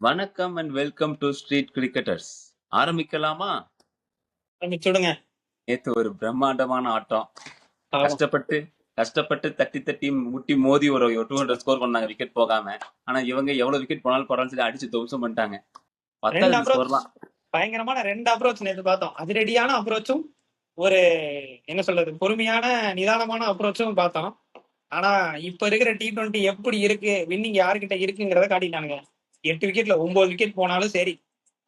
வணக்கம் and welcome to street cricketers. ஆரம்பிக்கலாமா? ஆரம்பிச்சுடுங்க. நேத்து ஒரு பிரம்மாண்டமான ஆட்டம். ஆமா. கஷ்டப்பட்டு கஷ்டப்பட்டு தட்டி தட்டி முட்டி மோதி ஒரு 200 ஸ்கோர் பண்ணாங்க விக்கெட் போகாம. ஆனா இவங்க எவ்வளவு விக்கெட் போனாலும் பரவாயில்ல சொல்லி அடிச்சு துவம்சம் பண்ணிட்டாங்க. ரெண்டு 10வது அப்ரோச், ஸ்கோர்லாம் பயங்கரமான ரெண்டு அப்ரோச் நேற்று பார்த்தோம். அதிரடியான அப்ரோச்சும், ஒரு என்ன சொல்றது, பொறுமையான நிதானமான அப்ரோச்சும் பார்த்தோம். ஆனா இப்ப இருக்கிற T20 எப்படி இருக்கு, வின்னிங் யாருக்கிட்ட இருக்குங்கிறத காட்டிட்டானுங்க. 8 விக்கெட்ல 9 விக்கெட் போனாலும் சரி,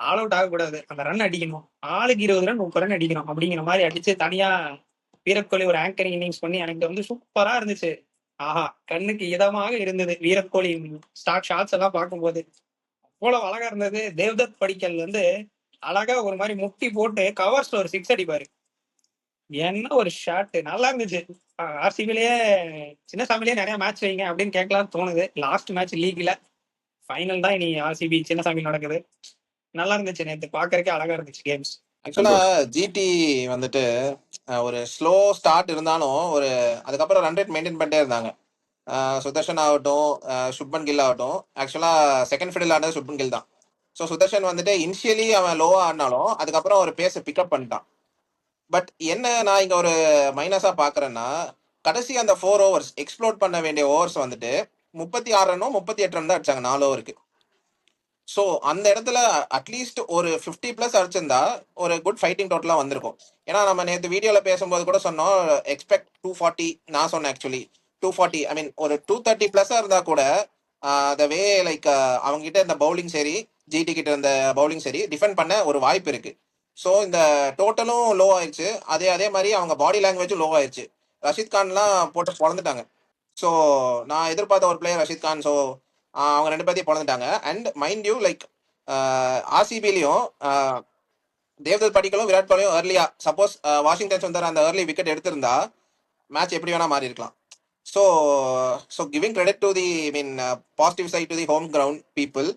ஆல் அவுட் ஆகக்கூடாது, அந்த ரன் அடிக்கணும். ஆளுக்கு 20 ரன் 30 ரன் அடிக்கணும் அப்படிங்கிற மாதிரி அடிச்சு தனியா விராட் கோலி ஒரு ஆங்கரிங் இன்னிங்ஸ் பண்ணி எனக்கு வந்து சூப்பரா இருந்துச்சு. ஆஹா, கண்ணுக்கு இதமாக இருந்தது விராட் கோலி ஸ்டார்ட் ஷாட்ஸ் எல்லாம் பார்க்கும்போது. அவ்வளவு அழகா இருந்தது. தேவ்தத் படிக்கல் வந்து அழகா ஒரு மாதிரி முட்டி போட்டு கவர்ஸ்ல ஒரு சிக்ஸ் அடிப்பாரு. என்ன ஒரு ஷாட், நல்லா இருந்துச்சு. ஆர்சிபிலேயே சின்னசாமிலேயே நிறைய மேட்ச் வைங்க அப்படின்னு கேட்கலாம்னு தோணுது. லாஸ்ட் மேட்ச் லீக்ல, ஃபைனல் தான் இனி ஆர்சிபி சின்னசாமி நடக்குது. நல்லா இருந்துச்சு நேற்று, பாக்குறதுக்கே அழகா இருந்துச்சு கேம்ஸ். ஆக்சுவலா ஜிடி வந்துட்டு ஒரு ஸ்லோ ஸ்டார்ட் இருந்தாலும் ஒரு அதுக்கப்புறம் ரன் ரேட் மெயின்டைன் பண்ணிட்டே இருந்தாங்க. சுதர்ஷன் ஆகட்டும், சுப்மன் கில் ஆகட்டும். ஆக்சுவலா செகண்ட் ஃபீல்டில் ஆனது சுப்மன் கில் தான். ஸோ சுதர்ஷன் வந்துட்டு இனிஷியலி அவன் லோவா ஆடினாலும் அதுக்கப்புறம் ஒரு பேஸை பிக்கப் பண்ணிட்டான். பட் என்ன நான் இங்க ஒரு மைனஸா பாக்குறேன்னா, கடைசி அந்த 4 ஓவர்ஸ் எக்ஸ்ப்ளோர் பண்ண வேண்டிய ஓவர்ஸ் வந்துட்டு 36 ரன்னும் 38 ரன் தான் அடிச்சாங்க 4 ஓவருக்கு. ஸோ அந்த இடத்துல அட்லீஸ்ட் ஒரு 50 பிளஸ் அடிச்சிருந்தா ஒரு குட் ஃபைட்டிங் டோட்டலாக வந்திருக்கும். ஏன்னா நம்ம நேற்று வீடியோவில் பேசும்போது கூட சொன்னோம், எக்ஸ்பெக்ட் 240. நான் சொன்னேன் ஆக்சுவலி 240. ஐ மீன் ஒரு 230 பிளஸாக இருந்தால் கூட த வே லைக் அவங்க கிட்ட இந்த பவுலிங் சரி, ஜிடி கிட்ட இருந்த பவுலிங் சரி டிஃபெண்ட் பண்ண ஒரு வாய்ப்பு இருக்கு. ஸோ இந்த டோட்டலும் லோ ஆயிடுச்சு. அதே மாதிரி அவங்க பாடி லாங்குவேஜும் லோ ஆயிடுச்சு. ரஷீத் கான்லாம் போட்டு பொழந்துட்டாங்க. ஸோ நான் எதிர்பார்த்த ஒரு பிளேயர் ரஷீத் கான். ஸோ அவங்க ரெண்டு பேர்த்தையும் பொழந்துட்டாங்க. அண்ட் மைண்ட் யூ லைக் ஆர்சிபிலையும் தேவ்தத் படிக்கலும் விராட் கோலியும் ஏர்லியா சப்போஸ் வாஷிங்டன் சுந்தர் அந்த ஏர்லி விக்கெட் எடுத்திருந்தா மேட்ச் எப்படி வேணா மாறி இருக்கலாம். So so giving credit to the mean positive side to the home ground people,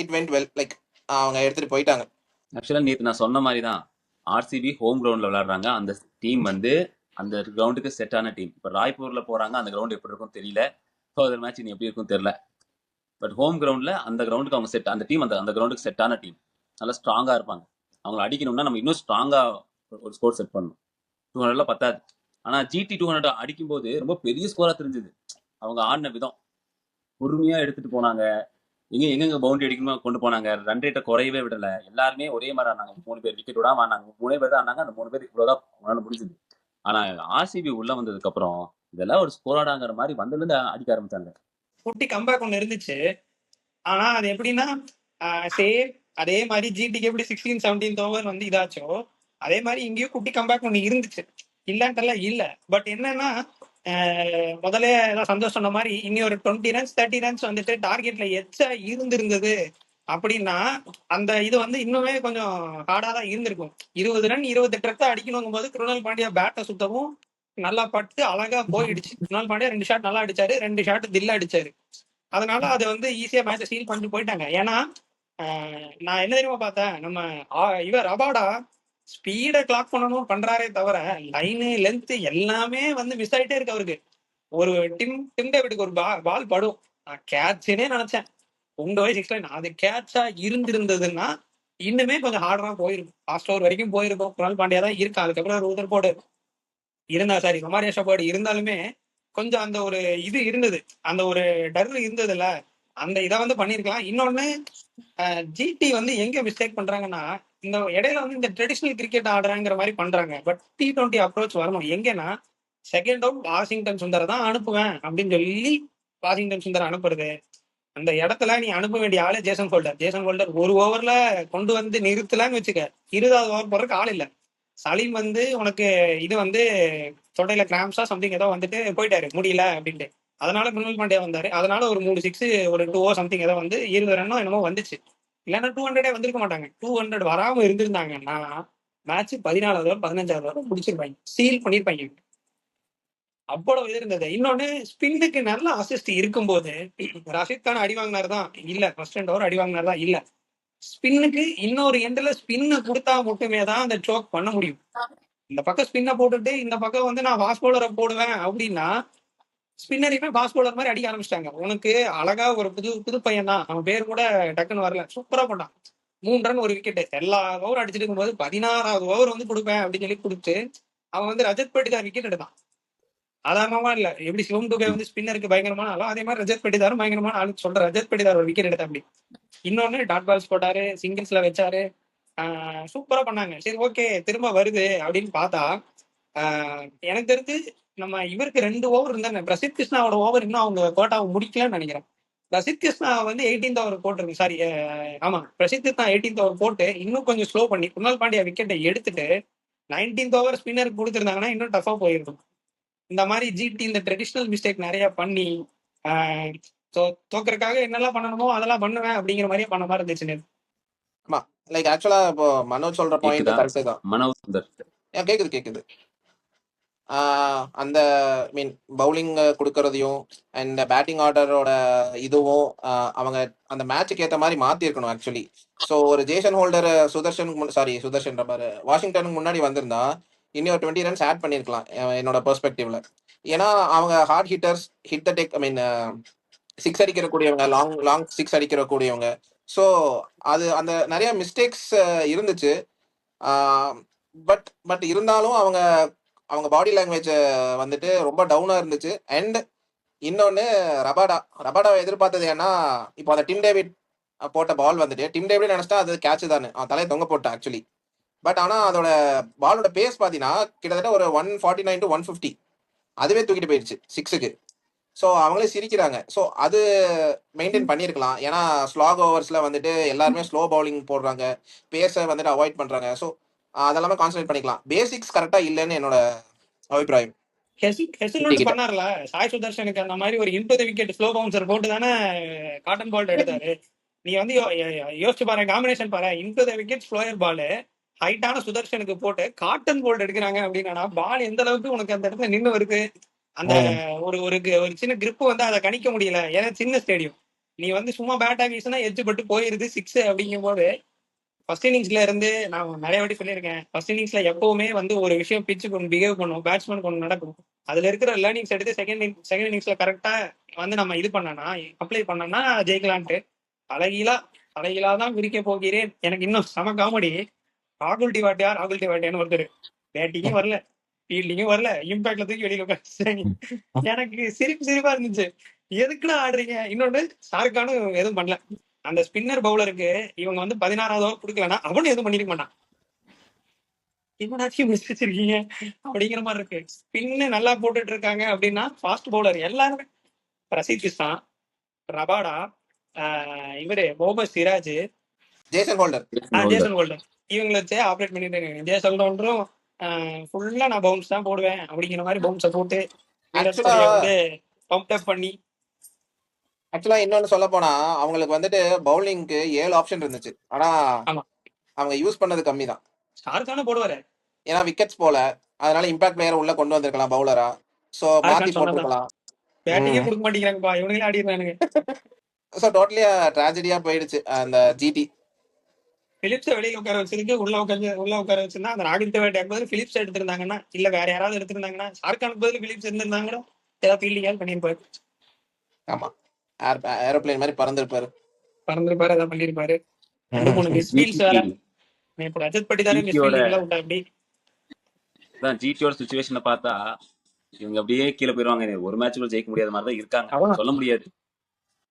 it went well. Like அவங்க எடுத்துட்டு போயிட்டாங்க. ஆக்சுவலா நேத்து நான் சொன்ன மாதிரி தான். ஆர்சிபி ஹோம் கிரவுண்ட்ல விளையாடுறாங்க. அந்த டீம் வந்து அந்த கிரவுண்டுக்கு செட்டான டீம். இப்ப ராய்ப்பூர்ல போறாங்க, அந்த கிரவுண்ட் எப்படி இருக்கும் தெரியல. ஃபர்தர் மேட்ச் இனி எப்படி இருக்கும் தெரியல. பட் ஹோம் கிரவுண்ட்ல அந்த கிரவுண்டுக்கு அவங்க செட், அந்த டீம் அந்த கிரவுண்டுக்கு செட்டான டீம். நல்லா ஸ்ட்ராங்கா இருப்பாங்க. அவங்களை அடிக்கணும்னா நம்ம இன்னும் ஸ்ட்ராங்கா ஒரு ஸ்கோர் செட் பண்ணணும். 200 பத்தாது. ஆனா ஜிடி 200 அடிக்கும்போது ரொம்ப பெரிய ஸ்கோரா தெரிஞ்சது. அவங்க ஆடின விதம் பொறுமையா எடுத்துட்டு போனாங்க. எங்கெங்க பவுண்டரி அடிக்கணுமோ கொண்டு போனாங்க. ரன் ரேட்டை குறையவே விடல. எல்லாருமே ஒரே மாதிரி ஆனாங்க. 3 பேர் விக்கெட் விடாம ஆனாங்க. 3 பேர் தான் ஆனாங்க. அந்த 3 பேர் இவ்வளவுதான் அவங்களால முடிஞ்சது. ஆனா ஆர்சிபி உள்ள வந்ததுக்கு அப்புறம் இதெல்லாம் ஒரு ஸ்கோராடாங்கிற மாதிரி வந்ததுல இருந்து அடிக்க ஆரம்பிச்சாங்க. குட்டி கம்பேக் ஒன்று இருந்துச்சு. ஆனா அது எப்படின்னா, சேம் அதே மாதிரி ஜிடிக்கு எப்படி 16-17 ஓவர் வந்து இதாச்சோ, அதே மாதிரி இங்கேயும் குட்டி கம்பேக் ஒன்று இருந்துச்சு. இல்லன்ட்டெல்லாம் இல்ல. பட் என்னன்னா, முதல்ல ஏதாவது சந்தோஷம் சொன்ன மாதிரி இனி ஒரு 20 ரன்ஸ் 30 ரன்ஸ் வந்துட்டு டார்கெட்ல எச்சா இருந்திருந்தது அப்படின்னா, அந்த இது வந்து இன்னுமே கொஞ்சம் ஹார்டா தான் இருந்திருக்கும். 20 ரன் 28 ரன் அடிக்கணுங்கும் போது குருணால் பாண்டியா பேட்டை சுத்தவும் நல்லா பட்டு அழகா போயிடுச்சு. குருணால் பாண்டியா 2 ஷாட் நல்லா அடிச்சாரு, 2 ஷாட் தில்லா அடிச்சாரு. அதனால அது வந்து ஈஸியா மேட்சை சீல் பண்ணிட்டு போயிட்டாங்க. ஏன்னா நான் என்ன தெரியுமா பார்த்தேன், நம்ம இவர் ரபாடா ஸ்பீடை கிளாக் பண்ணணும் பண்றாரே தவிர லைனு லென்த் எல்லாமே வந்து மிஸ் ஆயிட்டே இருக்கு அவருக்கு. ஒரு டிம் டேவிடுக்கு ஒரு பால் படும், நான் கேட்ச்னே நினைச்சேன். உங்க வயசு 6 லைன் அது கேட்சா இருந்திருந்ததுன்னா இன்னுமே கொஞ்சம் ஹார்டரா போயிருக்கும். லாஸ்ட் ஓவர் வரைக்கும் போயிருக்கும். குணால் பாண்டியா தான் இருக்கான். அதுக்கப்புறம் ரூதர் போர்டு இருந்தா, சாரி ரொமாரியா ஷபார்டு இருந்தாலுமே கொஞ்சம் அந்த ஒரு இது இருந்தது, அந்த ஒரு டர் இருந்ததுல, அந்த இதை வந்து பண்ணிருக்கலாம். இன்னொன்னு, ஜிடி வந்து எங்க மிஸ்டேக் பண்றாங்கன்னா, இந்த இடையில வந்து இந்த ட்ரெடிஷனல் கிரிக்கெட் ஆடுறாங்கிற மாதிரி பண்றாங்க. பட் T20 அப்ரோச் வரணும். எங்கன்னா செகண்ட் அவுட் வாஷிங்டன் சுந்தரை தான் அனுப்புவேன் அப்படின்னு சொல்லி வாஷிங்டன் சுந்தர் அனுப்புறது. அந்த இடத்துல நீ அனுப்ப வேண்டிய ஆளு ஜேசன் ஹோல்டர். ஜேசன் ஹோல்டர் ஒரு ஓவர்ல கொண்டு வந்து நிறுத்தலான்னு வச்சுக்க, 20வது ஓவர் போறதுக்கு ஆள் இல்ல. சலீம் வந்து உனக்கு இது வந்து தொடையில கிராம்ஸா சம்திங் ஏதோ வந்துட்டு போயிட்டாரு, முடியல அப்படின்ட்டு. அதனால குருணால் பாண்டியா வந்தாரு. அதனால ஒரு 3 6 ஒரு 2 ஓவர் சம்திங் ஏதோ வந்து 20 ரன்னோ என்னமோ வந்துச்சு. இல்லைன்னா 200 வந்திருக்க மாட்டாங்க. 200 வராம இருந்திருந்தாங்கன்னா மேட்ச் 14வது ஓவர் 15வது ஓவர் முடிச்சிருப்பாங்க, சீல் பண்ணிருப்பாங்க. அவ்வளவு இது இருந்தது. இன்னொன்னு, ஸ்பின்னுக்கு நல்ல அசிஸ்ட் இருக்கும்போது ரஷீத் கான் அடி வாங்கினார் தான் இல்ல, ஃபர்ஸ்ட் 2 ஓவர் அடி வாங்கினார் தான் இல்ல, ஸ்பின்னுக்கு இன்னொரு எண்ட்ல ஸ்பின்னு கொடுத்தா மட்டுமே தான் அந்த சோக் பண்ண முடியும். இந்த பக்கம் ஸ்பின்னை போட்டுட்டு இந்த பக்கம் வந்து நான் ஃபாஸ்ட் பவுலரை போடுவேன் அப்படின்னா ஸ்பின்னரையுமே ஃபாஸ்ட் பவுலர் மாதிரி அடிக்க ஆரம்பிச்சிட்டாங்க. உனக்கு அழகா ஒரு புது புது பையன் தான், அவன் பேர் கூட டக்குன்னு வரல, சூப்பரா பண்ணான். 3 ரன் ஒரு விக்கெட். எல்லா ஓவர் அடிச்சிட்டு இருக்கும்போது 16வது ஓவர் வந்து கொடுப்பேன் அப்படின்னு சொல்லி கொடுத்து அவன் வந்து ரஜத் பட்டிதார் விக்கெட் எடுத்தான். சாதாரணமா இல்ல, எப்படி சிவம் துபே வந்து ஸ்பின்னருக்கு பயங்கரமான ஆளோ அதே மாதிரி ரஜத் பட்டிதாரும் பயங்கரமான ஆளு. சொல்ற ரஜத் பட்டிதார் ஒரு விக்கெட் எடுத்தா அப்படி. இன்னொன்னு டாட் பால்ஸ் போட்டாரு, சிங்கிள்ஸ்ல வச்சாரு, சூப்பரா பண்ணாங்க. சரி ஓகே திரும்ப வருது அப்படின்னு பார்த்தா எனக்கு தெரிஞ்சு நம்ம இவருக்கு 2 ஓவர் இருந்தாங்க. பிரசித் கிருஷ்ணாவோட ஓவர் இன்னும் அவங்க கோட்டாவை முடிக்கலன்னு நினைக்கிறேன். பிரசித் கிருஷ்ணா வந்து 18th ஓவர் போட்டிருக்கு. சாரி, ஆமா, பிரசித் கிருஷ்ணா 18th ஓவர் போட்டு இன்னும் கொஞ்சம் ஸ்லோ பண்ணி குணால் பாண்டியா விக்கெட்டை எடுத்துட்டு 19th ஓவர் ஸ்பின்னருக்கு கொடுத்துருந்தாங்கன்னா இன்னும் டஃபா போயிருக்கும். இந்த மாதிரி ஜிடி இந்த ட்ரெடிஷ்னல் மிஸ்டேக் நிறைய பண்ணி தோக்கறதுக்காக என்னெல்லாம் பண்ணணுமோ அதெல்லாம் பண்ணுவேன் அப்படிங்கிற மாதிரியே பண்ண மாதிரி இருந்துச்சு நேத்து. ஆமா, லைக் ஆக்சுவலா இப்போ மனோஜ் சொல்ற பாயிண்ட் கேக்குதா கரெக்ட் தான். மனோஜ் சுந்தர்? கேக்குது கேக்குது. அந்த மீன் பவுலிங் கொடுக்கறதையும் அண்ட் பேட்டிங் ஆர்டரோட இதுவும் அவங்க அந்த மேட்சுக்கு ஏற்ற மாதிரி மாத்திருக்கணும் ஆக்சுவலி. ஸோ ஒரு ஜேசன் ஹோல்டர் சுதர்ஷன் பாரு வாஷிங்டனுக்கு முன்னாடி வந்திருந்தா இன்னும் ஒரு 20 ரன்ஸ் ஆட் பண்ணியிருக்கலாம் என்னோட பெர்ஸ்பெக்டிவ்ல. ஏன்னா அவங்க hard hitters, hit the deck, I mean six அடிக்கிறக்கூடியவங்க, லாங் லாங் சிக்ஸ் அடிக்கிறக்கூடியவங்க. ஸோ அது அந்த நிறைய மிஸ்டேக்ஸ் இருந்துச்சு. பட் பட் இருந்தாலும் அவங்க பாடி லாங்குவேஜ் வந்துட்டு ரொம்ப டவுனா இருந்துச்சு. அண்ட் இன்னொன்னு ரபாடாவை எதிர்பார்த்தது ஏன்னா இப்போ அந்த டிம் டேவிட் போட்ட பால் வந்துட்டு டிம் டேவிட் நினைச்சிட்டா அது கேட்ச் தானே, அவன் தலையை தொங்க போட்டான் ஆக்சுவலி. பட் ஆனா அதோட பாலோட பேஸ் பாத்தீங்கன்னா கிட்டத்தட்ட ஒரு 149 to 150 அதுவே தூக்கிட்டு போயிடுச்சு சிக்ஸுக்கு. ஸோ அவங்களே சிரிக்கிறாங்க. ஸோ அது மெயின்டைன் பண்ணியிருக்கலாம். ஏன்னா ஸ்லாக் ஓவர்ஸ்ல வந்துட்டு எல்லாருமே ஸ்லோ பவுலிங் போடுறாங்க, பேஸை வந்துட்டு அவாய்ட் பண்றாங்க. ஸோ அதெல்லாமே கான்சன்ட்ரேட் பண்ணிக்கலாம். பேசிக்ஸ் கரெக்டா இல்லைன்னு என்னோட அபிப்பிராயம். ஹெசில் பண்ணார்ல சாய் சுதர்ஷனுக்கு அந்த மாதிரி ஒரு 80 விக்கெட் ஸ்லோ பவுன்சர் போட்டு தானே காட்டன் பால் எடுத்தாரு. நீ வந்து யோசிச்சு பாரு, காம்பினேஷன் பாரு, 80 விக்கெட் ஸ்லோயர் பால் ஹைட்டான சுதர்ஷனுக்கு போட்டு காட்டன் போல்ட் எடுக்கிறாங்க அப்படின்னா பால் எந்த அளவுக்கு உனக்கு அந்த இடத்துல நின்று வருது. அந்த ஒரு ஒரு சின்ன கிரிப் வந்து அதை கணிக்க முடியல. ஏன்னா சின்ன ஸ்டேடியம், நீ வந்து சும்மா பேட் ஆகிடுச்சுன்னா எட்ஜ் பட்டு போயிருது 6 அப்படிங்கும் போது ஃபர்ஸ்ட் இன்னிங்ஸ்ல இருந்து நான் நிறைய வாட்டி சொல்லியிருக்கேன். ஃபர்ஸ்ட் இன்னிங்ஸ்ல எப்பவுமே வந்து ஒரு விஷயம் பிச்சுக்கு ஒன்று பிஹேவ் பண்ணும், பேட்ஸ்மேன் ஒன்று நடக்கும். அதுல இருக்கிற லேர்னிங்ஸ் எடுத்து செகண்ட் இன்னிங்ஸ்ல கரெக்டா வந்து நம்ம இது பண்ணனா அப்ளை பண்ணனா ஜெயிக்கலான்ட்டு தலைகீழா தான் விரிக்க போகிறேன். எனக்கு இன்னும் சம காமெடி, ராகுல் டிவாட்டியான்னு ஒருத்தர் பேட்டிங்கும் வரல, ஃபீல்டிங்கும் வரல, இம்பாக்ட்ல தூக்கி வெளியில உட்காந்து எனக்கு சிரிப்பா இருந்துச்சு. எதுக்குன்னா ஆடுறீங்க? இன்னொன்னு ஷாருக்கானும் எதுவும் பண்ணல. அந்த ஸ்பின்னர் பவுலருக்கு இவங்க வந்து 16வது ஓவர் கொடுக்கலன்னா அவனும் எதுவும் பண்ணிருக்க மாட்டான். இவனாச்சும் மிஸ் வச்சிருக்கீங்க அப்படிங்கிற மாதிரி இருக்கு. ஸ்பின்னு நல்லா போட்டுட்டு இருக்காங்க அப்படின்னா ஃபாஸ்ட் பவுலர் எல்லாருமே, பிரசித் கிருஷ்ணா, ரபாடா, இவரு Mohammed Siraj, Jason Holder, Jason Holder, இவங்களை வச்சே ஆப்ரேட் பண்ணிட்டு இருக்காங்க. ஜேசன் ஹோல்டரும் ஃபுல்லா நான் பவுன்ஸ் தான் போடுவேன் அப்படிங்கிற மாதிரி பவுன்ஸை போட்டு விராட் கோலியை வந்து பம்ப் அப் பண்ணி. ஆக்சுவலா இன்னொன்னு சொல்ல போனா அவங்களுக்கு வந்துட்டு பவுலிங்க்கு 7 ஆப்ஷன் இருந்துச்சு. ஆனா ஆமா, அவங்க யூஸ் பண்ணது கம்மி தான். ஷாருக்கான போடுவாரு, ஏன்னா விக்கெட்ஸ் போல, அதனால இம்பாக்ட் பிளேயர் உள்ள கொண்டு வந்திருக்கலாம் பவுலரா. சோ மாத்தி போட்டுருக்கலாம். பேட்டிங்கே கொடுக்க மாட்டேங்கிறாங்கப்பா இவங்களே ஆடிடுறானுங்க. ஸோ டோட்டலி ட்ராஜடியா போயிடுச்சு அந்த ஜிடி. பிலிப்ஸை வெளியில உட்கார வச்சிருக்கு, உள்ள உட்கார வச்சிருந்தா அந்த ராகுல் தேவாட்டியாக்கு பதில் பிலிப்ஸ் எடுத்திருந்தாங்கன்னா, இல்ல வேற யாராவது எடுத்திருந்தாங்கன்னா, ஷாருக்கானுக்கு பதில் பிலிப்ஸ் இருந்திருந்தாங்கன்னா ஏதாவது ஃபீல்டிங் பண்ணிருப்பாரு. ஆமா, ஏரோப்ளேன் மாதிரி பறந்துருப்பாரு, ஏதாவது பண்ணிருப்பாரு. 2-3 மிஸ்ஃபீல்ட்ஸ் வேற. இப்போ ரஜத் பட்டிதாரே மிஸ்ஃபீல்டிங்ல விட்டா அப்படி தான் ஜிடியோட சிச்சுவேஷனை பார்த்தா இவங்க அப்படியே கீழே போயிருவாங்க. ஒரு மேட்ச் கூட ஜெயிக்க முடியாத மாதிரி தான் இருக்காங்க, சொல்ல முடியாது.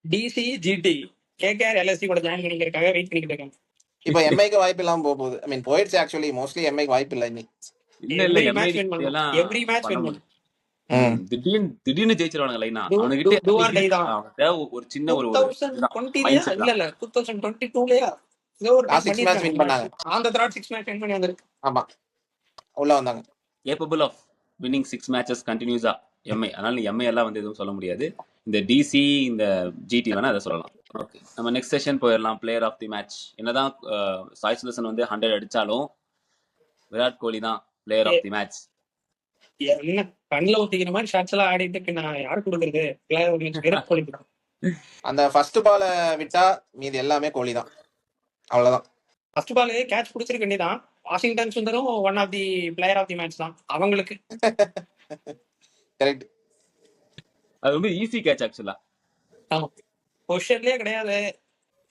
டிசி ஜிடி கேகேஆர் எல்எஸ்சி கூட ஜாயின் பண்ணிக்கிறதுக்காக வெயிட் பண்ணிட்டு இருக்காங்க. இப்போ எம்ஐக்கு வாய்ப்பு இல்லாம போகுது. ஐ மீன் போயிடுச்சு ஆக்சுவலி. மோஸ்ட்லி எம்ஐக்கு வாய்ப்பு இல்லை இன்னைக்கு. இல்ல மேட்ச் வின் பண்ணலாம், எவ்ரி மேட்ச் வின் பண்ணலாம். திடீர்னு ஜெயிச்சிருவாங்க லைனா. அவனுக்கிட்ட ஒரு சின்ன ஒரு 2020 இல்ல 2022லயா ஏதோ ஒரு மேட்ச் வின் பண்ணாங்க. அந்த த்ராட் 6 மேட்ச் வின் பண்ணி வந்திருக்கு. ஆமா, உள்ள வந்தாங்க. கேப்பபிள் ஆஃப் வின்னிங் 6 மேட்சஸ் கண்டினியூஸா எம்ஐ. அதனால எம்ஐ எல்லாம் வந்து எதுவும் சொல்ல முடியாது. இந்த டிசி இந்த ஜிடி வேணா அதை சொல்லலாம். ஓகே, நம்ம நெக்ஸ்ட் செஷன் போயிடலாம். Player of the match. என்னதான் சாய் சுதர்ஷன் வந்து 100 அடிச்சாலும் விராட் கோலி தான் பிளேயர் ஆஃப் தி மேட்ச். என்ன கண்ணில் ஊத்திக்கிற மாதிரி ஷாட்ஸ் எல்லாம் ஆடிட்டு நான் யாரு கொடுக்குறது? விராட் கோலி. அந்த ஃபர்ஸ்ட் பால விட்டா மீதி எல்லாமே கோலி தான், அவ்வளவுதான். ஃபர்ஸ்ட் பால் கேட்ச் பிடிச்சிருக்க வேண்டியதான். வாஷிங்டன் சுந்தரும் one of the player of the match தான் அவங்களுக்கு. கரெக்ட். அது ரொம்ப ஈஸி கேட்ச் ஆக்சுவலா. ஆமா, பொசிஷன்லயே கிடையாது.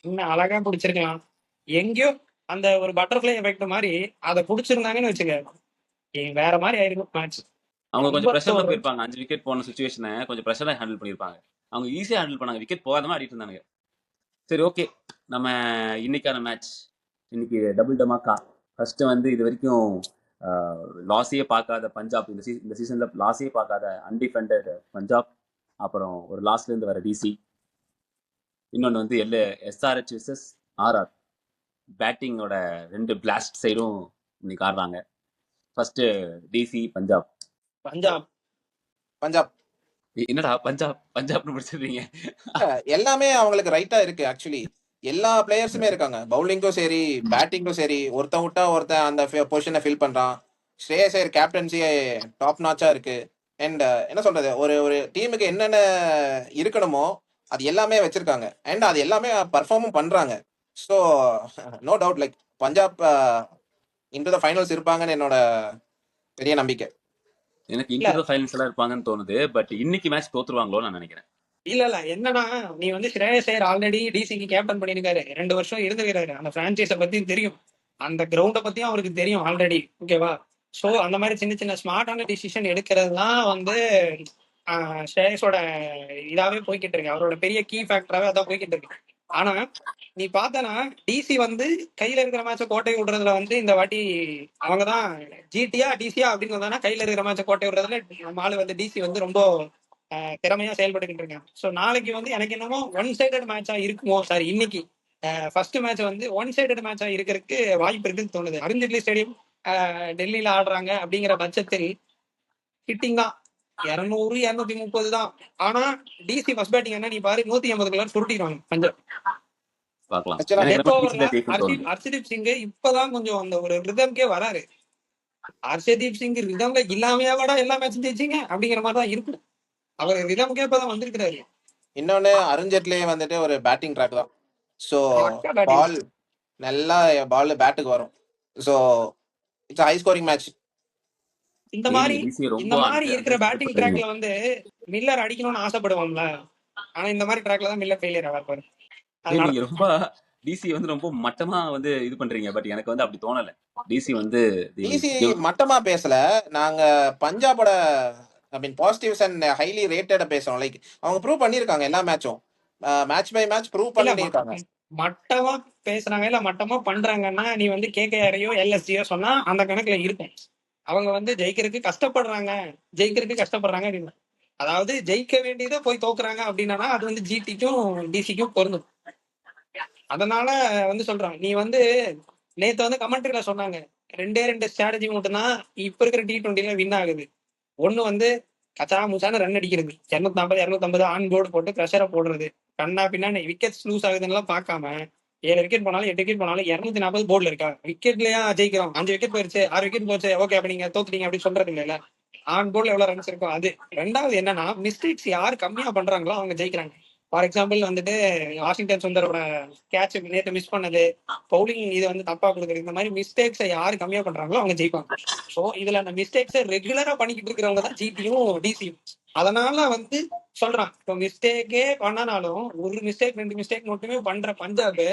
இன்னும் அழகா பிடிச்சிருக்கலாம். எங்கேயோ அந்த ஒரு பட்டர்ஃப்ளை எஃபெக்ட் மாதிரி அதை பிடிச்சிருந்தாங்கன்னு வச்சுக்க, வேற மாதிரி ஆயிருக்கும் மேட்ச். அவங்க ரொம்ப கொஞ்சம் ப்ரெஷர்ல ஒரு போயிருப்பாங்க. 5 விக்கெட் போன சுச்சுவேஷனை கொஞ்சம் ப்ரெஷரா ஹேண்டில் பண்ணியிருப்பாங்க. அவங்க ஈஸியா ஹேண்டில் பண்ணாங்க. விக்கெட் போகாதமா ஆடிட்டு இருந்தாங்க. சரி, ஓகே. நம்ம இன்னைக்கான மேட்ச், இன்னைக்கு டபுள் டமாக்கா. ஃபர்ஸ்ட் வந்து இது வரைக்கும் லாஸையே பார்க்காத பஞ்சாப், இந்த சீசன்ல லாஸையே பார்க்காத அன்டிஃபெண்டட் பஞ்சாப், அப்புறம் ஒரு லாஸ்ட்ல இருந்து வர டிசி, இன்னொன்று வந்து எஸ்ஆர்ஹெச் விசஸ் ஆர்ஆர். பேட்டிங்கோட 2 பிளாஸ்ட் சைடும் இன்னைக்கு ஆடுறாங்க. First DC Punjab. பஞ்சாப் பஞ்சாப் என்னடா பஞ்சாப் பஞ்சாப்னு முடிச்சிடுறீங்க? எல்லாமே அவங்களுக்கு ரைட்டா இருக்கு. ஆக்சுவலி எல்லா பிளேயர்ஸுமே இருக்காங்க, பவுலிங்கும் சரி பேட்டிங்கும் சரி. ஒருத்தன் விட்டா ஒருத்தன் அந்த பொசிஷனை ஃபில் பண்றான். ஸ்ரேயஸ் ஐயர் கேப்டன்சி டாப் நாச்சா இருக்கு. அண்ட் என்ன சொல்றது, ஒரு ஒரு டீமுக்கு என்னென்ன இருக்கணுமோ அது எல்லாமே வச்சிருக்காங்க. அண்ட் அது எல்லாமே பர்ஃபார்மும் பண்றாங்க. So no doubt, like Punjab into the finals இருப்பாங்கன்னு என்னோட பெரிய நம்பிக்கை. எனக்கு இல்ல இன்டர் ஃபைனல்ஸ் எல்லாம் இருப்பாங்கன்னு தோணுது. பட் இன்னைக்கு மேட்ச் தோத்துருவாங்களோன்னு நான் நினைக்கிறேன். இல்ல என்னன்னா, நீ வந்து ஸ்ரேயஸ் ஐயர் ஆல்ரெடி டிசிக்கு கேப்டன் பண்ணியிருக்காரு, 2 வருஷம் இருந்திருக்காரு. அந்த பிரான்ச்சைஸ பத்தியும் தெரியும், அந்த கிரவுண்ட பத்தியும் அவருக்கு தெரியும் ஆல்ரெடி. ஓகேவா? சோ அந்த மாதிரி சின்ன சின்ன ஸ்மார்ட்டான டிசிஷன் எடுக்கிறதுலாம் வந்து ஸ்ரேயஸோட இதாவே போய்கிட்டு இருக்கு. அவரோட பெரிய கீ ஃபேக்டராவே அதான் போய்கிட்டு இருக்கு. ஆனா நீ பார்த்தனா, டிசி வந்து கையில இருக்கிற மேட்ச கோட்டை விடுறதுல வந்து இந்த வாட்டி அவங்கதான் ஜிடியா டிசியா அப்படின்னு வந்தானா, கையில இருக்கிற மேட்ச கோட்டை விடுறதுல நம்ம ஆளு வந்து டிசி வந்து ரொம்ப திறமையா செயல்பட்டு இருக்காங்க. ஸோ நாளைக்கு வந்து எனக்கு என்னமோ ஒன் சைடட் மேட்சா இருக்குமோ, சாரி இன்னைக்கு ஃபர்ஸ்ட் மேட்ச் வந்து ஒன் சைடட் மேட்சா இருக்கிறதுக்கு வாய்ப்பு இருக்குன்னு தோணுது. அருண்ஜேட்லி ஸ்டேடியம் டெல்லியில ஆடுறாங்க அப்படிங்கிற பட்சத்தில் ஹிட்டிங் தான் 200 230 தான். ஆனா டிசி ஃபர்ஸ்ட் பேட்டிங் என்ன நீ பாரு, 180 சுருட்டிடுவாங்க பஞ்சாப். பார்க்கலாம். ஆக்சுவலா எனக்கு டெத் என்னமோ டிசி ஓவர்ல தான் ஜெயிக்கும்னு தோணுது. ஹர்ஷதீப் சிங் இப்பதான் கொஞ்சம் அந்த ஒரு ரிதம்கே வராரு. ஹர்ஷதீப் சிங் ரிதம்ல இல்லாமையா வாடா எல்லா மேட்சும் ஜெயிச்சிங்க அப்படிங்கிற மாதிரி தான் இருக்கும். அவர் ரிதம்கே இப்பதான் வந்திருக்கிறாரு. இன்னொன்னு, அருண்ஜேட்லியே வந்துட்டு ஒரு பேட்டிங் ட்ராக் தான். ஸோ பக்கா பேட்டிங். பால் நல்லா பால் பேட்டுக்கு வரும். So it's high scoring match. இந்த டெய்லி மாதிரி டிசி ரொம்ப இந்த மாதிரி இருக்கிற பேட்டிங் அன்பிரடிக்டபிள். ட்ராக்ல வந்து மில்லர் அடிக்கணும்னு ஆசைப்படுவான்ல. ஆனா இந்த மாதிரி ட்ராக்ல தான் மில்லர் ஃபெயிலியர் ஆவார். அதனால நீங்க ரொம்ப டிசி வந்து ரொம்ப மட்டமா வந்து இது பண்றீங்க. பட் எனக்கு வந்து அப்படி தோணல. டிசி வந்து they will டிசி give- மட்டமா பேசல, நாங்க பஞ்சாபோட ஐ மீன் பாசிட்டிவ்ஸ் அண்ட் ஹைலி ரேட்டட பேசுறோம். லைக் அவங்க ப்ரூவ் பண்ணிருக்காங்க எல்லா மேட்சும், மேட்ச் பை மேட்ச் ப்ரூவ் இல்ல பண்ணிருக்காங்க. மட்டமா பேசுறாங்க இல்ல மட்டமா பண்றாங்கன்னா, நீ வந்து கேகேஆரையோ எல்எஸ்டியோ சொன்னா அந்த கணக்குல இருக்கும். அவங்க வந்து ஜெயிக்கிறதுக்கு கஷ்டப்படுறாங்க அப்படின்னு. அதாவது ஜெயிக்க வேண்டியதை போய் தோக்குறாங்க அப்படின்னா அது வந்து ஜிடிக்கும் டிசிக்கும் பொருந்தும். அதனால வந்து சொல்றாங்க, நீ வந்து நேத்து வந்து கமெண்ட்ரியில சொன்னாங்க, 2 ஸ்ட்ராட்டஜி மட்டும்தான் இப்ப இருக்கிற T20ல வின் ஆகுது. ஒண்ணு வந்து கச்சா முச்சான ரன் அடிக்கிறது, 240 250 ஆன் போர்டு போட்டு ப்ரெஷரை போடுறது, கண்ணா பின்னா விக்கெட்ஸ் லூஸ் ஆகுதுன்னு பார்க்காம 7 விக்கெட் போனாலும் 8 விக்கெட் போனாலும் 240 போர்டுல இருக்கா, விக்கெட்லயா ஜெயிக்கிறோம், 5 விக்கெட் போயிருச்சு 6 விக்கெட் போச்சு, ஓகே அப்ப நீங்க தோத்துட்டீங்க அப்படின்னு சொல்றது இல்ல. ஆன் போர்ட்ல எவ்வளவு ரன்ஸ் இருக்கும் அது. ரெண்டாவது என்னன்னா, மிஸ்டேக்ஸ் யார் கம்மியா பண்றாங்களோ அவங்க ஜெயிக்கிறாங்க. ஃபார் எக்ஸாம்பிள் வந்துட்டு வாஷிங்டன் சுந்தரோட கேட்ச் நேற்று மிஸ் பண்ணது, பவுலிங் இது வந்து தப்பா கொடுக்குறது, இந்த மாதிரி மிஸ்டேக்ஸை யாரு கம்மியா பண்றாங்களோ அவங்க ஜெயிப்பாங்க. ஸோ இதுல அந்த மிஸ்டேக்ஸை ரெகுலரா பண்ணிக்கிட்டு இருக்கிறவங்க தான் ஜிடியும் டிசியும். அதனால வந்து சொல்றான், இப்போ மிஸ்டேக்கே பண்ணனாலும் ஒரு மிஸ்டேக் 2 மிஸ்டேக் மட்டுமே பண்ற பஞ்சாப்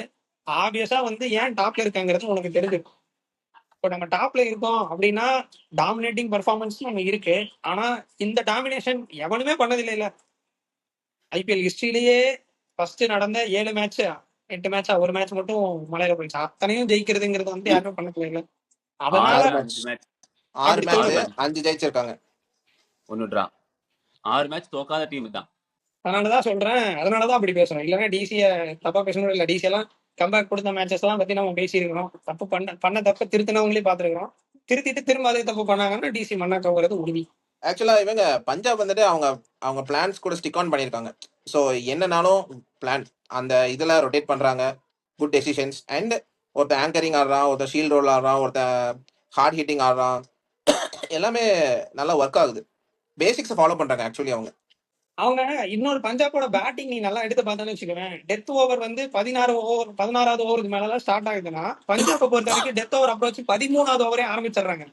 ஆப்வியஸா வந்து ஏன் டாப்ல இருக்காங்கிறது உனக்கு தெரிஞ்சிருக்கும். இப்போ நம்ம டாப்ல இருக்கோம் அப்படின்னா டாமினேட்டிங் பெர்ஃபார்மன்ஸ் நம்ம இருக்கு. ஆனா இந்த டாமினேஷன் எவனுமே பண்ணதில்லை இல்ல. ஐபிஎல் ஹிஸ்டரியிலேயே ஃபர்ஸ்ட் நடந்த 7 மேட்ச் 8 மேட்சா ஒரு மேட்ச் மட்டும் மலையில போயிடுச்சு. அத்தனையும் ஜெயிக்கிறதுங்கிறது வந்து யாருமே பண்ணல இல்ல. அதனால 6 6 மேட்ச் மேட்ச் 6 அப்படி மேட்ச் தோணுது. 5 ஜெயிச்சிருக்காங்க. 1 டிரா. 6 மேட்ச் தோக்காத டீம் தான். அதனாலதான் சொல்றேன், அதனாலதான் அப்படி பேசுறோம். இல்லைன்னா டிசிய தப்பா பேசணும் இல்ல. டிசி எல்லாம் கம்பேக் கொடுத்த மேட்சஸ் எல்லாம் பத்தி நம்ம பேசியிருக்கிறோம். தப்பு பண்ண தப்பு திருத்தினவங்களே பாத்துருக்கிறோம். திருத்திட்டு திரும்ப அதே தப்பு பண்ணாங்கன்னா டிசி மண்ணா கவுறது உறுதி. ஆக்சுவலா இவங்க பஞ்சாப் வந்துட்டு அவங்க அவங்க பிளான்ஸ் கூட ஸ்டிக் ஆன் பண்ணியிருக்காங்க. ஸோ என்னனாலும் பிளான் அந்த இதில் ரொட்டேட் பண்ணுறாங்க. Good decisions. அண்ட் ஒருத்தன் ஆங்கரிங் ஆடுறான், ஒருத்தன் ஷீல்ட் ரோல் ஆடுறான், ஒருத்தன் ஹார்ட் ஹிட்டிங் ஆடுறான். எல்லாமே நல்லா ஒர்க் ஆகுது. பேசிக்ஸை ஃபாலோ பண்ணுறாங்க ஆக்சுவலி அவங்க. இன்னொரு பஞ்சாபோட பேட்டிங் நீ நல்லா எடுத்து பார்த்தோன்னு வச்சுக்கோவேன். டெத் ஓவர் வந்து 16வது ஓவருக்கு மேலதான் ஸ்டார்ட் ஆகுதுன்னா, பஞ்சாபை பொறுத்த வரைக்கும் டெத் ஓவர் அப்ரோச் 13வது ஓவரே ஆரம்பிச்சிடுறாங்க.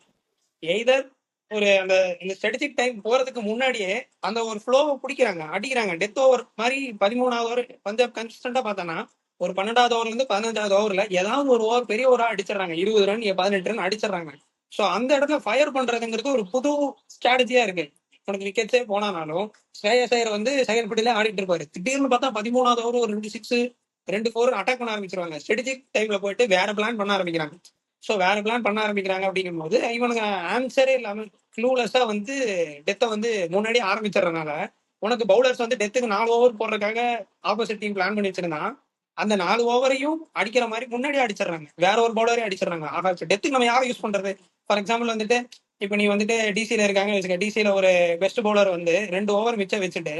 எய்தர் ஒரு அந்த இந்த ஸ்ட்ராட்டஜிக் டைம் போறதுக்கு முன்னாடியே அந்த ஒரு ஃப்ளோவை பிடிக்கிறாங்க, அடிக்கிறாங்க. டெத் ஓவர் மாதிரி 13வது ஓவர் பஞ்சாப் கன்சிஸ்டண்டா பார்த்தோன்னா ஒரு 12வது ஓவர்ல இருந்து 15வது ஓவர்ல ஏதாவது ஒரு ஓவர் பெரிய ஓவரா அடிச்சிடறாங்க. 20 ரன் 18 ரன் அடிச்சிடறாங்க. ஸோ அந்த இடத்துல ஃபயர் பண்றதுங்கிறது ஒரு புது ஸ்ட்ராட்டஜியா இருக்கு. உனக்கு விக்கெட்ஸே போனாலும் ஸ்ரேயஸ் ஐயர் வந்து செகண்ட் பிடில ஆடிட்டு இருப்பாரு. திடீர்னு பார்த்தா 13வது ஓவர் ஒரு 2 6 2 4 அட்டாக் பண்ண ஆரம்பிச்சிருவாங்க. ஸ்ட்ராட்டஜிக் டைம்ல போயிட்டு வேற பிளான் பண்ண ஆரம்பிக்கிறாங்க. ஸோ வேற பிளான் பண்ண ஆரம்பிக்கிறாங்க அப்படிங்கும் போது இவனுக்கு ஆன்சரே இல்லாம க்ளூலெஸ்ஸா வந்து டெத்தை வந்து முன்னாடியே ஆரம்பிச்சிடறதுனால உனக்கு பவுலர்ஸ் வந்து டெத்துக்கு 4 ஓவர் போடுறதுக்காக ஆப்போசிட் டீம் பிளான் பண்ணி வச்சிருந்தா அந்த 4 ஓவரையும் அடிக்கிற மாதிரி முன்னாடி அடிச்சிடறாங்க. வேற ஒரு பவுலரே அடிச்சிடறாங்க. ஆகாஷ் டெத்துக்கு நம்ம யாரை யூஸ் பண்றது? ஃபார் எக்ஸாம்பிள் வந்துட்டு இப்போ நீ வந்துட்டு டிசில இருக்காங்க வச்சுக்க, டிசில ஒரு பெஸ்ட் பவுலர் வந்து 2 ஓவர் மிச்சம் வச்சுட்டு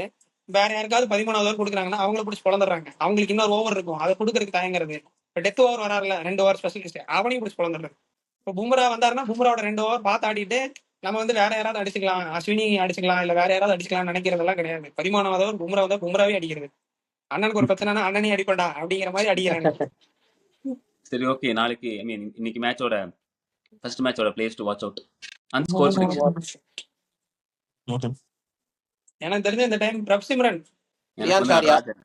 வேற யாருக்காவது 13வது ஓவர் கொடுக்குறாங்கன்னா அவங்கள பிடிச்சி பிளந்துடுறாங்க. அவங்களுக்கு இன்னொரு ஓவர் இருக்கும், அதை கொடுக்கறதுக்கு தயங்குறது. இப்போ டெத் ஓவர் வராருல 2 ஓவர் ஸ்பெஷலிஸ்ட், அவனையும் பிடிச்சி பிளந்துடுறது. இப்போ பும்ரா வந்தாருன்னா பும்ராவோட 2 ஓவர் பார்த்து ஆடிட்டு நம்ம வந்து வேற யாராவது அடிச்சுக்கலாம், அஸ்வினி அடிச்சுக்கலாம், இல்ல வேற யாராவது அடிச்சுக்கலாம்னு நினைக்கிறதெல்லாம் கிடையாது. 13வது ஓவர் பும்ரா வந்தா பும்ராவே அடிக்கிறது. அண்ணனுக்கு ஒரு பிரச்சனைனா அண்ணனே அடிப்படா அப்படிங்கிற மாதிரி அடிக்கிறாங்க. சரி, ஓகே. நாளைக்கு ஐ மீன் இன்னைக்கு மேட்சோட ஃபர்ஸ்ட் மேட்சோட players to watch out and score prediction. எனக்கு தெரிஞ்ச இந்த டைம் பிரப்சிம்ரன், எனக்கு பிரியான் வந்து ஷாரியா. நடராஜன்.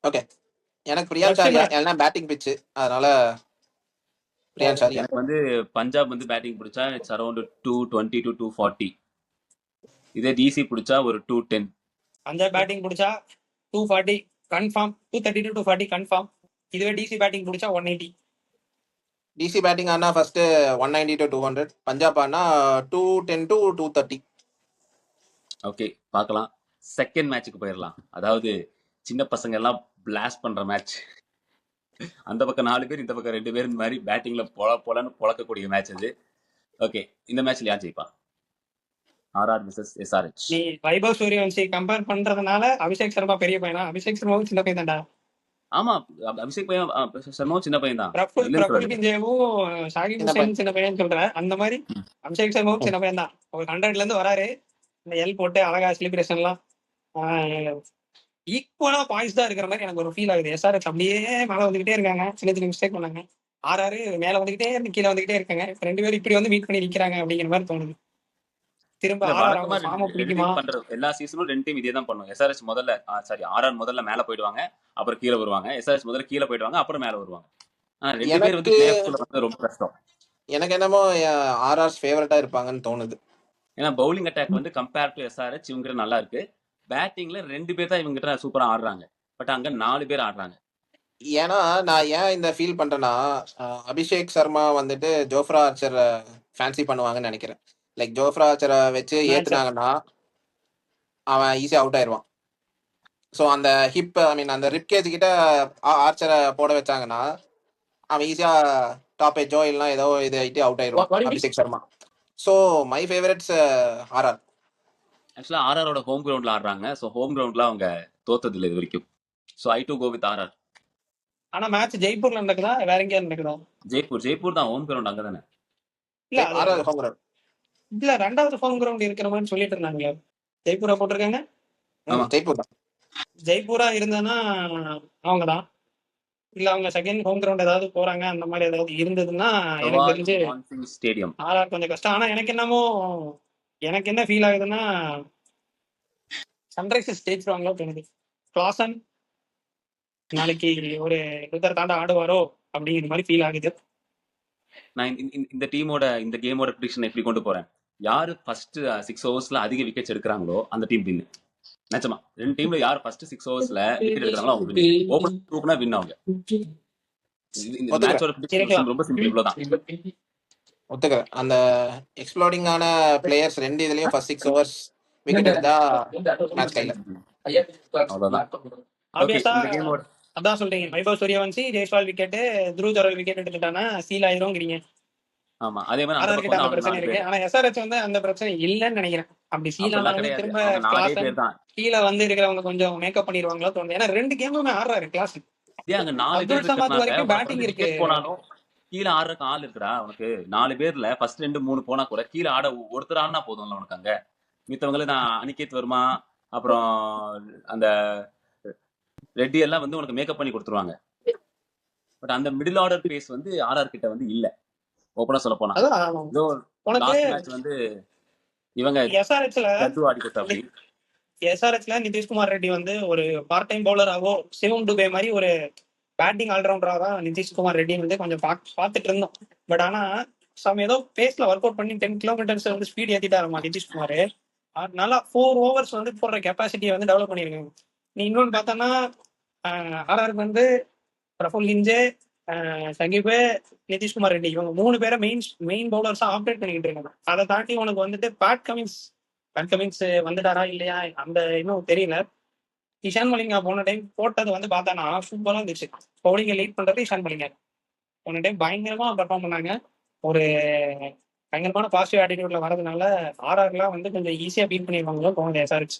ஓகே, எனக்கு பிரியான் ஷாரியா. எல்லாம் பேட்டிங் பிச்சு, அதனால பிரியான் ஷாரியா. எனக்கு வந்து பஞ்சாப் வந்து பேட்டிங் பிடிச்சா இட்ஸ் அரௌண்ட் 220 to 240. இதே டிசி பிடிச்சா ஒரு 210. பஞ்சாப் பேட்டிங் பிடிச்சா 240 கன்ஃபார்ம், 230 to 240 கன்ஃபார்ம். இதுவே டிசி பேட்டிங் பிடிச்சா 180. டிசி பேட்டிங் ஆனா ஃபர்ஸ்ட் 190 to 200, பஞ்சாப் ஆனா 210 to 230. ஓகே, பார்க்கலாம். செகண்ட் மேட்சுக்கு போயிடலாம். அதாவது சின்ன பசங்க எல்லாம் பிளாஸ்ட் பண்ற மேட்ச். அந்த பக்கம் 4 பேர், இந்த பக்கம் 2 பேர், இந்த மாதிரி பேட்டிங்ல பொலன்னு பொழக்கக்கூடிய மேட்ச் அது. ஓகே, இந்த மேட்ச்ல யார் ஜெயிப்பா? RR vs SRH. நீ வைபவ் சூரியவன்சி கம்பேர் பண்றதுனால அபிஷேக் சர்மா பெரிய பையனா? அபிஷேக் சர்மாவும் சின்ன பையன் தான்டா. ஆமா, அபிஷேக் பையன் சர்மாவும் சின்ன பையன் தான். பிரபுல் கிஞ்சேவும் ஷாகிப் சின்ன ஹுசேன் சின்ன பையன் சொல்ற அந்த மாதிரி அபிஷேக் சர்மாவும் சின்ன பையன் தான். ஒரு 100ல இருந்து வராரு, இந்த எல் போட்டு அழகா செலிப்ரேஷன்லாம் ஈக்குவலா பாய்ஸ் தான் இருக்கிற மாதிரி எனக்கு ஒரு ஃபீல் ஆகுது. எஸ்ஆர்எச் அப்படியே மேல வந்துகிட்டே இருக்காங்க, சின்ன சின்ன மிஸ்டேக் பண்ணாங்க. ஆர்ஆர் மேல வந்துகிட்டே இருந்து கீழே வந்துகிட்டே இருக்காங்க. இப்ப 2 பேரும் இப்படி வந்து மீட் பண்ணி நிக்கிறாங்க அப்படிங்கிற மாதிரி தோணுது. திரும்ப இல்ல, ஆர்ஆர் வழக்கமா அவங்க ஃபார்ம ரெண்டு பிடிக்குமா? டீம் பண்ற எல்லா சீசனும் 2 டீம் இதே தான் பண்ணும். எஸ்ஆர்ஹெச் முதல்ல ஆர்ஆர் முதல்ல மேல போயிடுவாங்க, அப்புறம் கீழே வருவாங்க. எஸ்ஆர்ஹெச் முதல்ல கீழே போயிடுவாங்க, அப்புறம் மேல வருவாங்க. ஆனா 2 பேர் வந்து எனக்கு பிளேஆஃப்ஸ்ல வந்து ரொம்ப கஷ்டம். எனக்கு என்னமோ ஆர்ஆர்ஸ் ஃபேவரட்டா இருப்பாங்கன்னு தோணுது. ஏன்னா பவுலிங் அட்டாக் வந்து கம்பேர் டு எஸ்ஆர்ஹெச் இவங்க நல்லா இருக்கு. பேட்டிங்ல 2 பேர் தான் இவங்க சூப்பரா ஆடுறாங்க. பட் அங்க 4 பேர் ஆடுறாங்க. ஏன்னா நான் ஏன் இந்த ஃபீல் பண்றேன்னா, அபிஷேக் சர்மா வந்துட்டு ஜோஃப்ரா ஆர்ச்சர் ஃபேன்சி பண்ணுவாங்கன்னு நினைக்கிறேன். லைக் ஜோஃப்ரா ஆர்ச்சரை வச்சு மேட்ச் ஏத்துனாங்கன்னா அவன் ஈஸியா அவுட் ஆயிடுவான். ஸோ அந்த ஹிப் ஐ மீன் அந்த ரிப்கேஜ் கிட்ட ஆர்ச்சரை போட வச்சாங்கன்னா அவன் ஈஸியா டாப் எஜ்ஜோ இல்லைனா ஏதோ இது ஆயிட்டு அவுட் ஆயிடுவான் Abhishek Sharma. So my favourites RR. ஆக்சுவலா ஆர்ஆரோட ஹோம் கிரவுண்ட்ல ஆடுறாங்க. ஸோ ஹோம் கிரவுண்ட்ல அவங்க தோத்தது இல்லை இது வரைக்கும். So I do go with RR. ஆனா மேட்ச் ஜெய்ப்பூர்ல நடக்குதா வேற எங்கேயா நடக்குதா? ஜெய்ப்பூர் தான் ஹோம் கிரவுண்ட், அங்கதானே. இல்ல அது ஆர்ஆர் ஹோம் கிரவுண்ட். இல்ல 2வது ஹோம் கிரவுண்ட் இருக்கிற மாதிரி சொல்லிட்டு இருந்தாங்களே. ஜெய்ப்பூரா போட்டிருக்காங்க. ஆமா. ஜெய்ப்பூர் தான். ஜெய்ப்பூரா இருந்ததுன்னா அவங்கதான். இல்ல அவங்க செகண்ட் ஹோம் கிரவுண்ட் ஏதாவது போறாங்க அந்த மாதிரி ஏதாவது இருந்ததுன்னா எனக்கு தெரிஞ்சு ஸ்டேடியம் ஆர்ஆர் கொஞ்சம் கஷ்டம். ஆனா எனக்கு என்ன ஃபீல் ஆகுதுன்னா சன்ரைசர்ஸ் ஜெயிச்சிருவாங்களோ தோணுது. கிளாசன் நாளைக்கு ஒரு ருதர் தாண்டா ஆடுவாரோ அப்படிங்கிற மாதிரி ஃபீல் ஆகுது. நான் இந்த டீமோட இந்த கேமோட ப்ரிடிக்ஷன் எப்படி கொண்டு போறேன். யாரு ஃபர்ஸ்ட் 6 ஓவர்ஸ்ல அதிக விக்கெட்ஸ் எடுக்கிறாங்களோ அந்த டீம் வின். நிச்சயமா 2 டீம்ல யார் ஃபர்ஸ்ட் 6 ஓவர்ஸ்ல விக்கெட் எடுக்கிறாங்களோ அவங்க வின். ஓபன் தூக்குனா வின் அவங்க. இந்த மேட்சோட ப்ரிடிக்ஷன் ரொம்ப சிம்பிள், இவ்வளவுதான். ஒத்துக்கிறேன். அந்த எக்ஸ்ப்ளோடிங்கான பிளேயர்ஸ் 2 இதுலயும் ஃபர்ஸ்ட் 6 ஓவர்ஸ் விக்கெட் எடுத்தா மேட்ச் கையில. அவ்வளவுதான். ஓகே, ஆப்வியஸா இந்த கேமோட அதான் சொல்றீங்க. வைபவ் சூரியவன்சி ஜெய்ஸ்வால் விக்கெட், த்ருவ் ஜுரல் விக்கெட் எடுத்துட்டானா சீல் ஆயிரும்ங்கிறீங்க. ஆமா, அதே மாதிரி அந்த ஆர்ஆர் கிட்ட பக்கம் அந்த பிரச்சனை தான் இருக்கு. ஆனா எஸ்ஆர்ஹெச் வந்து அந்த பிரச்சனை இல்லைன்னு நினைக்கிறேன். அப்படி சீல் அப்படிலாம் ஆனாலுமே கிடையாது. திரும்ப அவங்க 4 கிளாசன் பேர் தான். கீழே வந்து இருக்கிறவங்க கொஞ்சம் மேக்கப் பண்ணிடுவாங்களோ தோணுது. ஏன்னா 2 கேமுமே ஆடுறாரு கிளாஸ். ஏன் அங்க 4 பேர் அப்துல் சமாத் வரைக்கும் பேட்டிங் இருக்கு. விக்கெட் போனாலும் கீழே ஆடுறதுக்கு ஆள் இருக்குடா உனக்கு. 4 பேர்ல ஃபர்ஸ்ட் 2 3 போனா கூட கீழே ஆட ஒருத்தர் ஆடினா போதும்ல உனக்கு. அங்க மித்தவங்கள நான் அனிகேத் வர்மா அப்புறம் அந்த ரெட்டி எல்லாம் வந்து உனக்கு மேக்கப் பண்ணி கொடுத்துருவாங்க. பட் அந்த மிடில் ஆர்டர் பேஸ் வந்து ஆர்ஆர் கிட்ட வந்து இல்ல. ஓப்பனா சொல்ல போனா அதான் இதோ உனக்கு லாஸ்ட் மேட்ச் வந்து இவங்க எஸ்ஆர்ஹெச்ல ஜட்டு ஆடி கொடுத்தாப்படி. எஸ்ஆர்ஹெச்ல நிதிஷ்குமார் ரெட்டி வந்து ஒரு பார்ட் டைம் பவுலராகவோ சிவம் டுபே மாதிரி ஒரு பேட்டிங் ஆல்ரவுண்டராக தான் நிதிஷ்குமார் ரெட்டி வந்து கொஞ்சம் பார்த்துட்டு இருந்தோம். பட் ஆனா ஏதோ பேஸ்ல ஒர்க் அவுட் பண்ணி 10 கிலோமீட்டர்ஸ் வந்து ஸ்பீட் ஏத்திட்டாருமா நிதிஷ்குமார். அதனால 4 ஓவர்ஸ் வந்து போடுற கெப்பாசிட்டியை வந்து டெவலப் பண்ணிருக்காங்க. நீ இன்னொன்னு பார்த்தோன்னா ஆர்ஆருக்கு வந்து பிரஃபுல் லிஞ்சே, சங்கீப், நிதிஷ்குமார் ரெட்டி இவங்க 3 பேரை மெயின் பவுலர்ஸா ஆப்ரேட் பண்ணிக்கிட்டு இருக்காங்க. அதை தாண்டி உனக்கு வந்துட்டு பேட் கமின்ஸ் வந்துட்டாரா இல்லையா அந்த இன்னும் தெரியல. இஷான் மலிங்கா போன டைம் போட்டது வந்து பார்த்தானா சூப்பரா இருந்துச்சு. பவுலிங்கை லீட் பண்றது இஷான் மலிங்கா போன டைம் பயங்கரமா பெர்ஃபார்ம் பண்ணாங்க. ஒரு பயங்கரமான பாசிட்டிவ் ஆட்டிடியூட்ல வரதுனால ஆர்ஆர்லாம் வந்து கொஞ்சம் ஈஸியா பீட் பண்ணிருவாங்களோ தோணுது எஸ்ஆர்ஹெச்.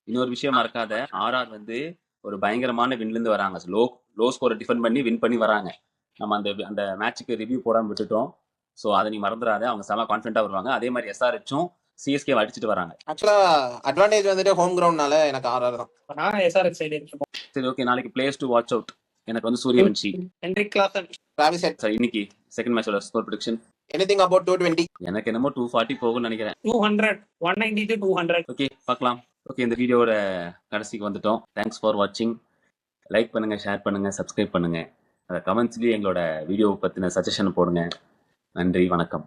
இன்னொரு விஷயம் மறக்காத, ஆர்ஆர் வந்து ஒரு பயங்கரமான வின்ல இருந்து வராங்க. லோ ஸ்கோரை டிஃபெண்ட் பண்ணி வின் பண்ணி வராங்க. நம்ம அந்த மேட்சுக்கு ரிவ்யூ போடாம விட்டுட்டோம். ஸோ அதை நீ மறந்துடாத. அவங்க செம கான்ஃபிடண்டா வருவாங்க. அதே மாதிரி எஸ்ஆர்ஹெச்சும் சிஎஸ்கே அடிச்சுட்டு வராங்க. ஆக்சுவலா அட்வான்டேஜ் வந்துட்டு ஹோம் கிரவுண்ட்னால எனக்கு ஆர்ஆர் தான். நான் எஸ்ஆர்ஹெச் சைடு இருக்கோம். சரி, ஓகே. நாளைக்கு பிளேயர்ஸ் டு வாட்ச் அவுட். எனக்கு வந்து Suryavanshi, Henrik Klaasen, Travis head. சரி, இன்னைக்கு செகண்ட் மேட்சோட ஸ்கோர் ப்ரெடிக்ஷன் எனிதிங் அபௌட் 220. எனக்கு என்னமோ 240 போகும்னு நினைக்கிறேன். 200, 190 to 200. ஓகே, பார்க்கலாம். ஓகே, இந்த வீடியோட கடைசிக்கு வந்துட்டோம். தேங்க்ஸ் ஃபார் வாட்சிங். லைக் பண்ணுங்க, ஷேர் பண்ணுங்க, சப்ஸ்கிரைப் பண்ணுங்க. கமெண்ட்ஸ்லேயே எங்களோட வீடியோ பற்றின சஜஷன் போடுங்க. நன்றி, வணக்கம்.